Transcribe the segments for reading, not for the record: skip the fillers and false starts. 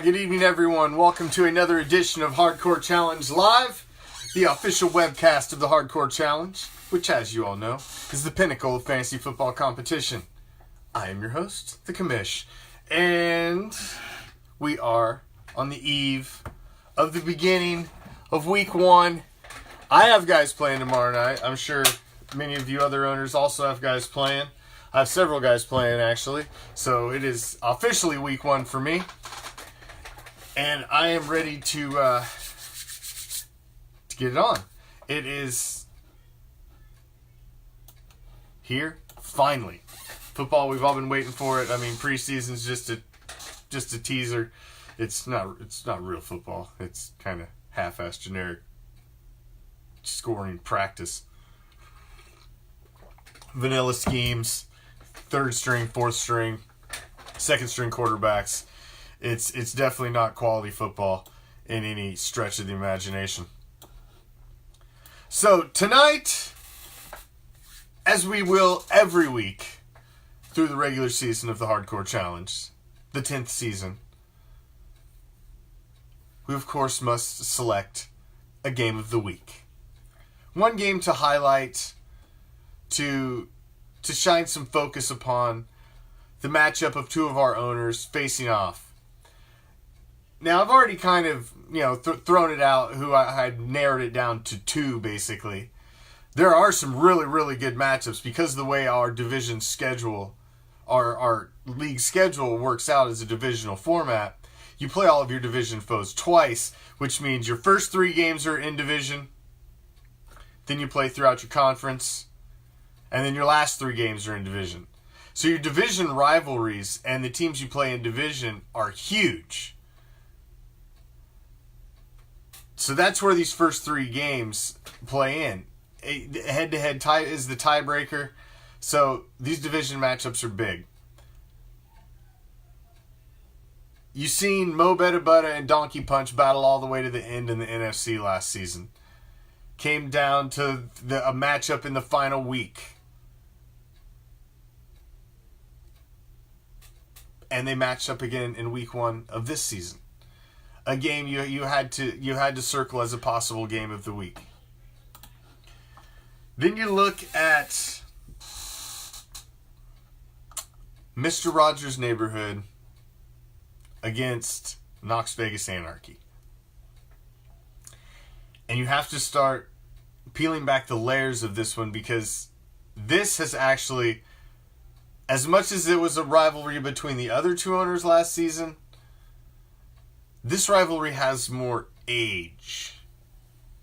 Good evening, everyone. Welcome to another edition of Hardcore Challenge Live, the official webcast of the Hardcore Challenge, which, as you all know, is the pinnacle of fantasy football competition. I am your host, the Commish, and we are on the eve of the beginning of Week 1. I have guys playing tomorrow night. I'm sure many of you other owners also have guys playing. I have several guys playing, actually, so it is officially Week 1 for me. And I am ready to get it on. It is here, finally. Football, we've all been waiting for it. I mean, preseason's just a teaser. It's not real football. It's kind of half-assed generic scoring practice. Vanilla schemes, third string, fourth string, second string quarterbacks. It's definitely not quality football in any stretch of the imagination. So tonight, as we will every week through the regular season of the Hardcore Challenge, the 10th season, we of course must select a game of the week. One game to highlight, to shine some focus upon the matchup of two of our owners facing off. Now, I've already kind of, thrown it out who I had narrowed it down to two, basically. There are some really, really good matchups because of the way our division schedule, our league schedule works out as a divisional format. You play all of your division foes twice, which means your first 3 games are in division, then you play throughout your conference, and then your last 3 games are in division. So your division rivalries and the teams you play in division are huge. So that's where these first 3 games play in. Head-to-head tie is the tiebreaker. So these division matchups are big. You've seen Mo Betta Butta and Donkey Punch battle all the way to the end in the NFC last season. Came down to a matchup in the final week. And they matched up again in Week 1 of this season. A game you had to circle as a possible game of the week. Then you look at Mr. Rogers' Neighborhood against Knox Vegas Anarchy. And you have to start peeling back the layers of this one because this has actually, as much as it was a rivalry between the other two owners last season, this rivalry has more age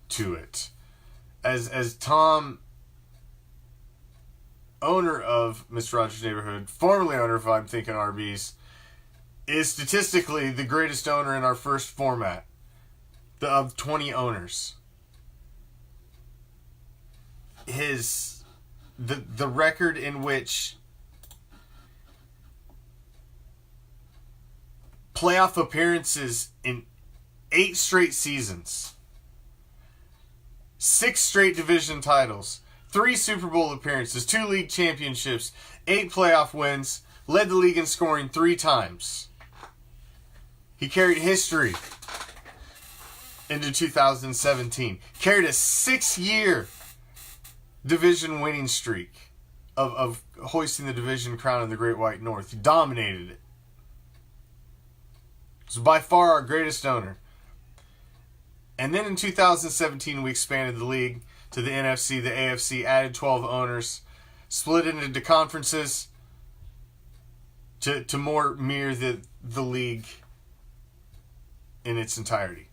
to it. As Tom, owner of Mr. Rogers' Neighborhood, formerly owner of I'm Thinking RBs, is statistically the greatest owner in our first format of 20 owners. The record in which playoff appearances in 8 straight seasons, 6 straight division titles, 3 Super Bowl appearances, 2 league championships, 8 playoff wins, led the league in scoring 3 times. He carried history into 2017. Carried a 6-year division winning streak of hoisting the division crown in the Great White North. He dominated it. Was by far our greatest owner. And then in 2017, we expanded the league to the NFC, the AFC, added 12 owners, split it into conferences to more mirror the league in its entirety.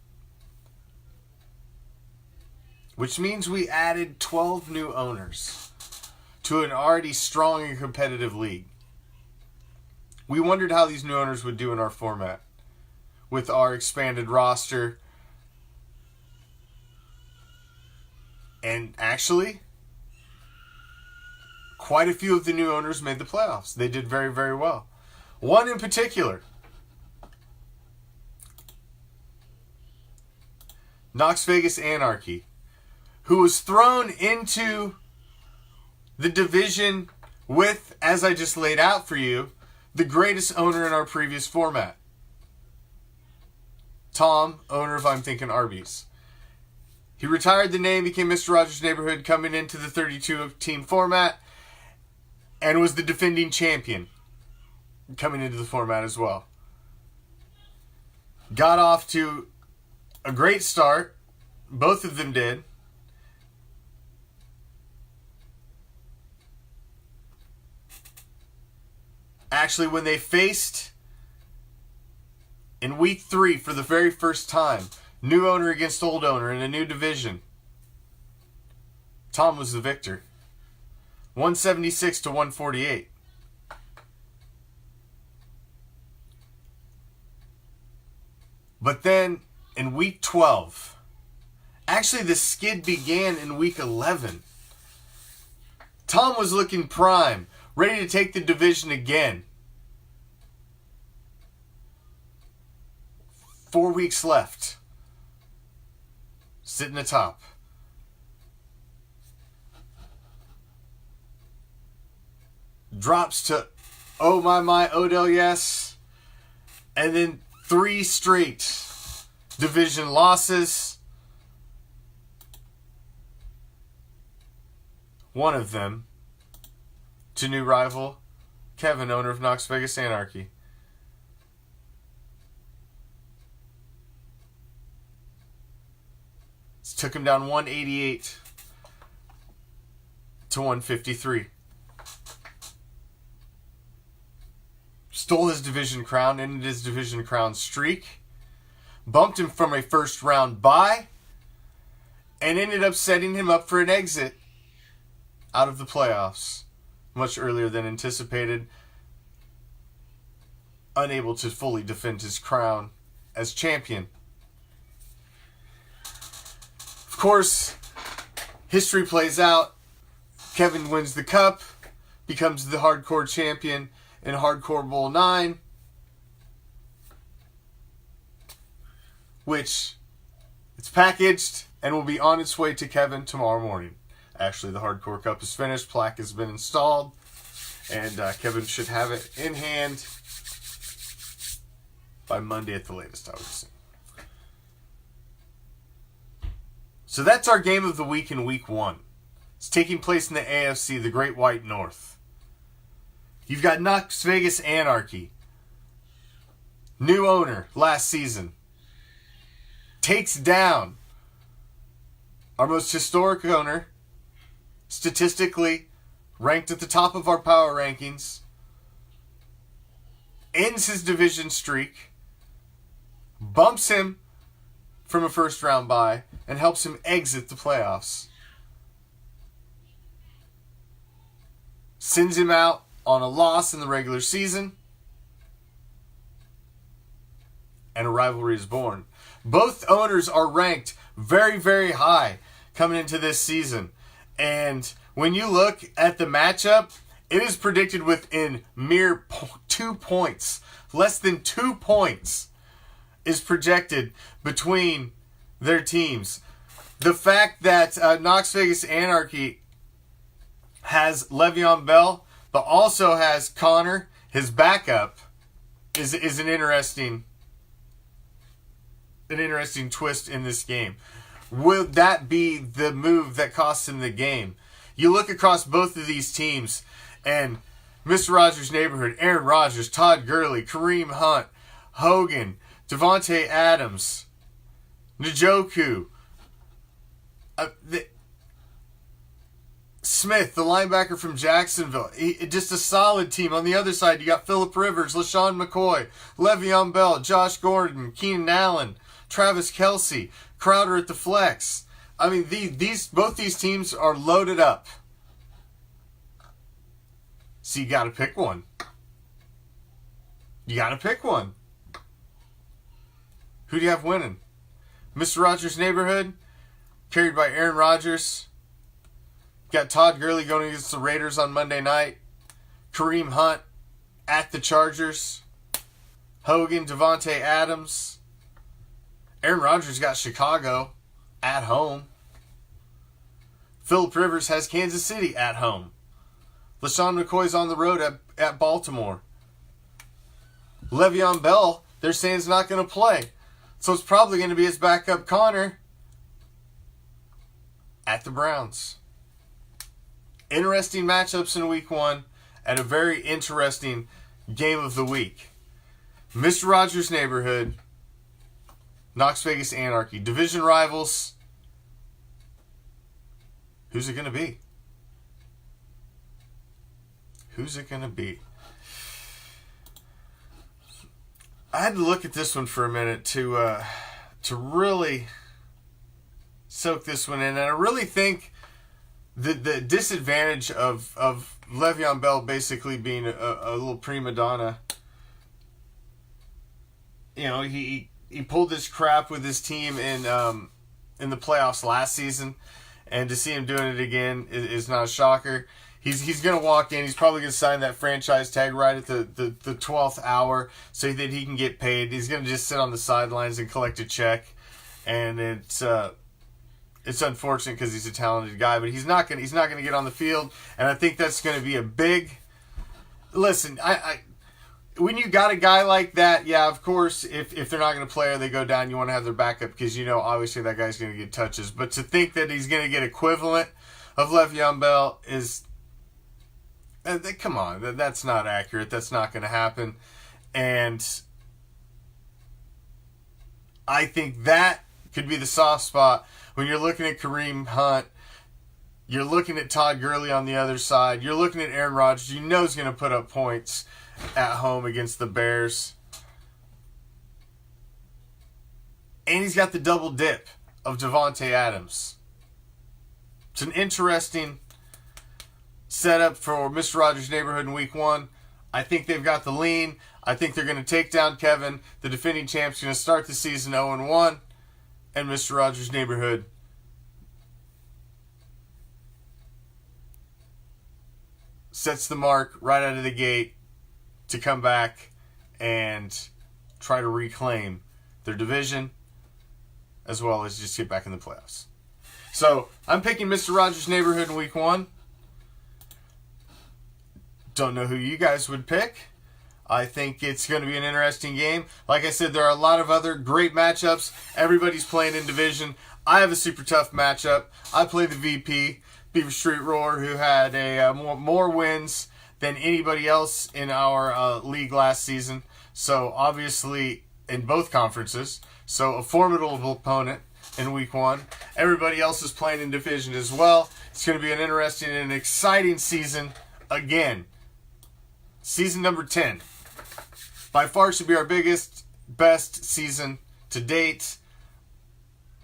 Which means we added 12 new owners to an already strong and competitive league. We wondered how these new owners would do in our format with our expanded roster. And actually, quite a few of the new owners made the playoffs. They did very, very well. One in particular, Knox Vegas Anarchy, who was thrown into the division with, as I just laid out for you, the greatest owner in our previous format. Tom, owner of I'm Thinking Arby's. He retired the name, became Mr. Rogers' Neighborhood, coming into the 32-team format, and was the defending champion coming into the format as well. Got off to a great start. Both of them did. Actually, when they faced in week 3 for the very first time, new owner against old owner in a new division, Tom was the victor. 176 to 148. But then in week 12, actually the skid began in week 11. Tom was looking prime, ready to take the division again. 4 weeks left. Sitting atop. Drops to oh my Odell yes. And then 3 straight division losses. One of them to new rival Kevin, owner of Knox Vegas Anarchy. This took him down 188 to 153. Stole his division crown, ended his division crown streak, bumped him from a first round bye, and ended up setting him up for an exit out of the playoffs much earlier than anticipated, unable to fully defend his crown as champion. Of course, history plays out. Kevin wins the cup, becomes the hardcore champion in Hardcore Bowl 9, which it's packaged and will be on its way to Kevin tomorrow morning. Actually, the Hardcore Cup is finished, plaque has been installed, and Kevin should have it in hand by Monday at the latest, I would say. So that's our game of the week in week 1. It's taking place in the AFC, the Great White North. You've got Knox Vegas Anarchy. New owner last season. Takes down our most historic owner, statistically ranked at the top of our power rankings. Ends his division streak. Bumps him from a first round bye and helps him exit the playoffs. Sends him out on a loss in the regular season, and a rivalry is born. Both owners are ranked very, very high coming into this season. And when you look at the matchup, it is predicted within mere 2 points. Less than 2 points is projected between their teams. The fact that Knox Vegas Anarchy has Le'Veon Bell, but also has Connor, his backup, is an interesting twist in this game. Will that be the move that costs him the game? You look across both of these teams, and Mr. Rogers' Neighborhood, Aaron Rodgers, Todd Gurley, Kareem Hunt, Hogan, Devontae Adams, Njoku, Smith, the linebacker from Jacksonville. Just a solid team. On the other side, you got Phillip Rivers, LaShawn McCoy, Le'Veon Bell, Josh Gordon, Keenan Allen, Travis Kelce, Crowder at the flex. I mean, both these teams are loaded up. So you got to pick one. You got to pick one. Who do you have winning? Mr. Rogers' Neighborhood, carried by Aaron Rodgers. Got Todd Gurley going against the Raiders on Monday night. Kareem Hunt at the Chargers. Hogan, Devontae Adams. Aaron Rodgers got Chicago at home. Phillip Rivers has Kansas City at home. LaShawn McCoy's on the road at Baltimore. Le'Veon Bell, they're saying is not going to play. So it's probably going to be his backup Connor at the Browns. Interesting matchups in week 1 and a very interesting game of the week. Mr. Rogers' Neighborhood, Knox Vegas Anarchy, division rivals. Who's it going to be? Who's it going to be? I had to look at this one for a minute to really soak this one in. And I really think the disadvantage of Le'Veon Bell basically being a little prima donna. You know, he pulled this crap with his team in the playoffs last season, and to see him doing it again is not a shocker. He's going to walk in. He's probably going to sign that franchise tag right at the 12th hour so that he can get paid. He's going to just sit on the sidelines and collect a check. And it's unfortunate because he's a talented guy, but he's not going to get on the field. And I think that's going to be a big... Listen, when you got a guy like that, yeah, of course, if they're not going to play or they go down, you want to have their backup because you know obviously that guy's going to get touches. But to think that he's going to get equivalent of Le'Veon Bell is... Come on, that's not accurate. That's not going to happen. And I think that could be the soft spot when you're looking at Kareem Hunt. You're looking at Todd Gurley on the other side. You're looking at Aaron Rodgers. You know he's going to put up points at home against the Bears. And he's got the double dip of Devontae Adams. It's an interesting setup for Mr. Rogers' Neighborhood in week 1. I think they've got the lean. I think they're going to take down Kevin. The defending champ's going to start the season 0-1. And Mr. Rogers' Neighborhood sets the mark right out of the gate to come back and try to reclaim their division as well as just get back in the playoffs. So I'm picking Mr. Rogers' Neighborhood in week 1. Don't know who you guys would pick. I think it's going to be an interesting game. Like I said, there are a lot of other great matchups. Everybody's playing in division. I have a super tough matchup. I play the VP, Beaver Street Roar, who had more wins than anybody else in our league last season. So obviously in both conferences. So a formidable opponent in week 1. Everybody else is playing in division as well. It's going to be an interesting and exciting season again. Season number 10. By far should be our biggest, best season to date.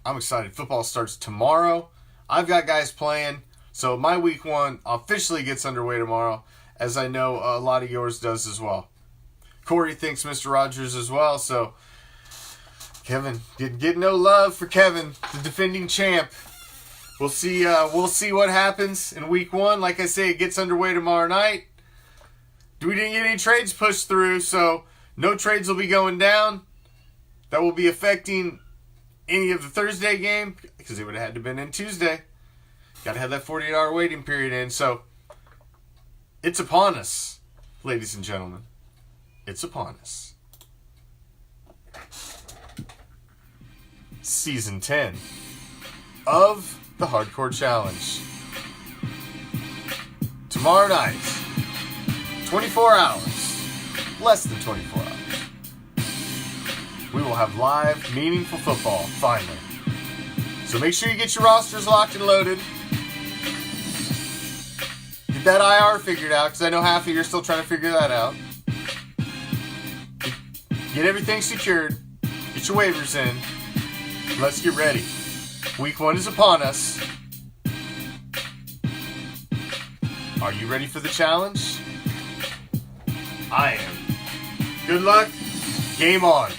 I'm excited. Football starts tomorrow. I've got guys playing. So my week 1 officially gets underway tomorrow, as I know a lot of yours does as well. Corey thinks Mr. Rogers as well. So Kevin, get no love for Kevin, the defending champ. We'll see what happens in week 1. Like I say, it gets underway tomorrow night. We didn't get any trades pushed through, so no trades will be going down. That will be affecting any of the Thursday game because it would have had to have been in Tuesday. Got to have that 48-hour waiting period in. So it's upon us, ladies and gentlemen. It's upon us. Season 10 of the Hardcore Challenge. Tomorrow night. 24 hours. Less than 24 hours. We will have live, meaningful football, finally. So make sure you get your rosters locked and loaded. Get that IR figured out, because I know half of you are still trying to figure that out. Get everything secured. Get your waivers in. Let's get ready. Week 1 is upon us. Are you ready for the challenge? I am. Good luck. Game on.